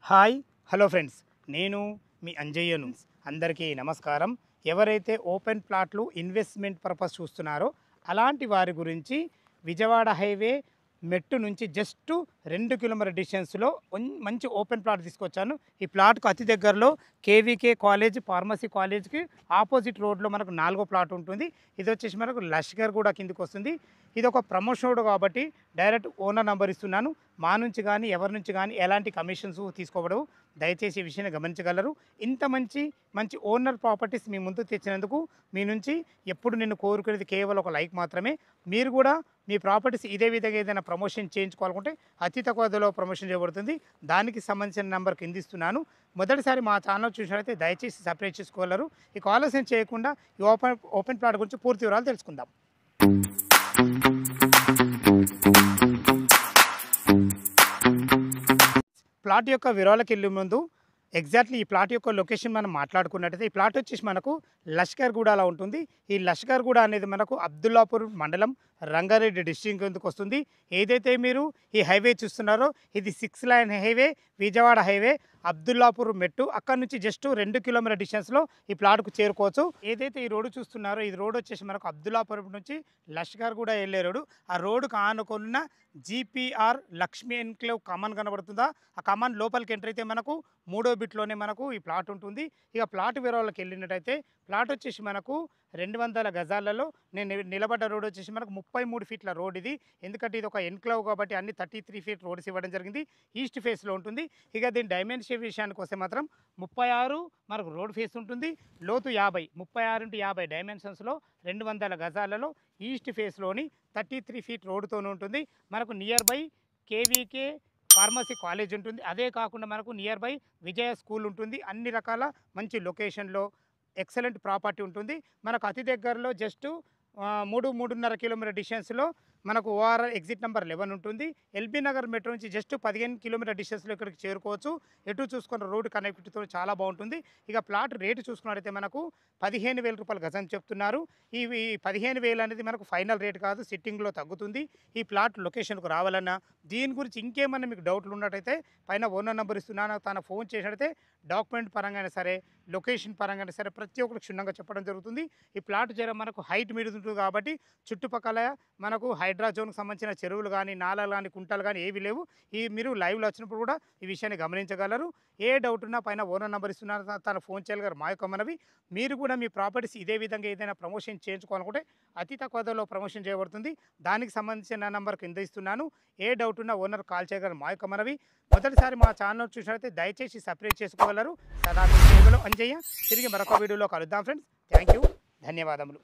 Hi hello friends, నేను మీ అంజయ్యను. అందరికీ నమస్కారం. ఎవరైతే ఓపెన్ ప్లాట్లు ఇన్వెస్ట్మెంట్ పర్పస్ చూస్తున్నారో అలాంటి వారి గురించి విజయవాడ హైవే మెట్టు నుంచి జస్ట్ 2 కిలోమీటర్ డిస్టెన్స్లో మంచి ఓపెన్ ప్లాట్ తీసుకొచ్చాను. ఈ ప్లాట్కు అతి దగ్గరలో కేవీకే కాలేజ్, ఫార్మసీ కాలేజ్కి ఆపోజిట్ రోడ్లో మనకు 4వ ప్లాట్ ఉంటుంది. ఇది వచ్చేసి మనకు లష్కర్ కూడా కిందికి వస్తుంది. ఇది ఒక ప్రమోషన్ కాబట్టి డైరెక్ట్ ఓనర్ నంబర్ ఇస్తున్నాను. మా నుంచి కానీ ఎవరి నుంచి కానీ ఎలాంటి కమిషన్స్ తీసుకోబడవు. దయచేసి ఈ విషయాన్ని గమనించగలరు. ఇంత మంచి ఓనర్ ప్రాపర్టీస్ మీ ముందు తెచ్చినందుకు మీ నుంచి ఎప్పుడు నేను కోరుకునేది కేవలం ఒక లైక్ మాత్రమే. మీరు కూడా మీ ప్రాపర్టీస్ ఇదే విధంగా ఏదైనా ప్రమోషన్ చేయించుకోవాలనుకుంటే అతి తక్కువ ధరలో ప్రమోషన్ చేయబడుతుంది. దానికి సంబంధించిన నెంబర్ కింద ఇస్తున్నాను. మొదటిసారి మా ఛానల్ చూసినట్లయితే దయచేసి సబ్స్క్రైబ్ చేసుకోగలరు. ఈ ఆలస్యం చేయకుండా ఈ ఓపెన్ ప్లాట్ గురించి పూర్తి వివరాలు తెలుసుకుందాం. ప్లాట్ యొక్క వివరాలకు వెళ్ళే ముందు ఎగ్జాక్ట్లీ ఈ ప్లాట్ యొక్క లొకేషన్ మనం మాట్లాడుకున్నట్టయితే ఈ ప్లాట్ వచ్చేసి మనకు లష్కర్గూడలో ఉంటుంది. ఈ లష్కర్గూడ అనేది మనకు అబ్దుల్లాపూర్ మండలం, రంగారెడ్డి డిస్ట్రిక్ట్ కిందకు వస్తుంది. ఏదైతే మీరు ఈ హైవే చూస్తున్నారో ఇది 6 line highway, Vijayawada highway, Abdullapur మెట్టు. అక్కడ నుంచి జస్ట్ 2 కిలోమీటర్ డిస్టెన్స్లో ఈ ప్లాట్కు చేరుకోవచ్చు. ఏదైతే ఈ రోడ్డు చూస్తున్నారో ఈ రోడ్ వచ్చేసి మనకు అబ్దుల్లాపూర్ నుంచి లష్కర్గూడ వెళ్ళే రోడ్డు. ఆ రోడ్డుకు ఆనుకున్న జీపీఆర్ లక్ష్మీ ఎన్క్లేవ్ కమాన్ కనబడుతుందా, ఆ కమాన్ లోపలికి ఎంటర్ అయితే మనకు 3వ బిట్లోనే మనకు ఈ ప్లాట్ ఉంటుంది. ఇక ప్లాట్ వివరాలకు వెళ్ళినట్టయితే ప్లాట్ వచ్చేసి మనకు 200 గజాలలో నేను నిలబడ్డ రోడ్ వచ్చేసి మనకు 33 ఫీట్ల రోడ్ ఇది. ఎందుకంటే ఇది ఒక ఎన్క్లేవ్ కాబట్టి అన్ని 33 ఫీట్ రోడ్స్ ఇవ్వడం జరిగింది. ఈస్ట్ ఫేస్లో ఉంటుంది. ఇక దీని డైమెన్షన్ విషయానికి వస్తే మాత్రం 36 మనకు రోడ్ ఫేస్ ఉంటుంది. లోతు 50, 36 × 50 డైమెన్షన్స్లో 200 గజాలలో ఈస్ట్ ఫేస్లోని 33 ఫీట్ రోడ్తో ఉంటుంది. మనకు near by KVK pharmacy college ఉంటుంది. అదే కాకుండా మనకు నియర్ బై విజయ స్కూల్ ఉంటుంది. అన్ని రకాల మంచి లొకేషన్లో ఎక్సలెంట్ ప్రాపర్టీ ఉంటుంది. మనకు అతి దగ్గరలో జస్ట్ 3-3.5 కిలోమీటర్ డిస్టెన్స్లో మనకు ఓఆర్ఆర్ ఎగ్జిట్ నెంబర్ 11 ఉంటుంది. ఎల్బీ నగర్ మెట్రో నుంచి జస్ట్ 15 కిలోమీటర్ డిస్టెన్స్లో ఇక్కడికి చేరుకోవచ్చు. ఎటు చూసుకున్న రోడ్డు కనెక్టివిటీతో చాలా బాగుంటుంది. ఇక ప్లాట్ రేటు చూసుకున్నట్టయితే మనకు 15,000 రూపాయలు గజం చెప్తున్నారు. ఈ 15,000 అనేది మనకు ఫైనల్ రేట్ కాదు, సిట్టింగ్లో తగ్గుతుంది. ఈ ప్లాట్ లొకేషన్కు రావాలన్నా దీని గురించి ఇంకేమన్నా మీకు డౌట్లు ఉన్నట్టయితే పైన ఓనర్ నెంబర్ ఇస్తున్నాను, తన ఫోన్ చేసినట్టయితే డాక్యుమెంట్ పరంగా సరే, లొకేషన్ పరంగా సరే ప్రతి ఒక్కరికి క్షుణ్ణంగా చెప్పడం జరుగుతుంది. ఈ ప్లాట్ జర మనకు హైట్ మీద ఉంటుంది కాబట్టి చుట్టుపక్కల మనకు హైడ్రా జోన్కి సంబంధించిన చెరువులు కానీ, నాలాలు కానీ, కుంటలు కానీ ఏవి లేవు. ఈ మీరు లైవ్లో వచ్చినప్పుడు కూడా ఈ విషయాన్ని గమనించగలరు. ఏ డౌట్ ఉన్నా పైన ఓనర్ నెంబర్ ఇస్తున్నారు, తన ఫోన్ చేయగలరు. మా యొక్క మనవి, మీరు కూడా మీ ప్రాపర్టీస్ ఇదే విధంగా ఏదైనా ప్రమోషన్ చేయించుకోవాలనుకుంటే అతి తక్కువ ధరలో ప్రమోషన్ చేయబడుతుంది. దానికి సంబంధించిన నెంబర్ కింద ఇస్తున్నాను. ఏ డౌట్ ఉన్నా ఓనర్ కాల్ చేయగలరు. మా యొక్క మనవి, మొదటిసారి మా ఛానల్ చూసినట్లయితే దయచేసి సబ్స్క్రైబ్ చేసుకోగలరు. సదా మీ సేవలో అంజయ్య. తిరిగి మరొక వీడియోలో కలుద్దాం ఫ్రెండ్స్. థ్యాంక్ యూ, ధన్యవాదములు.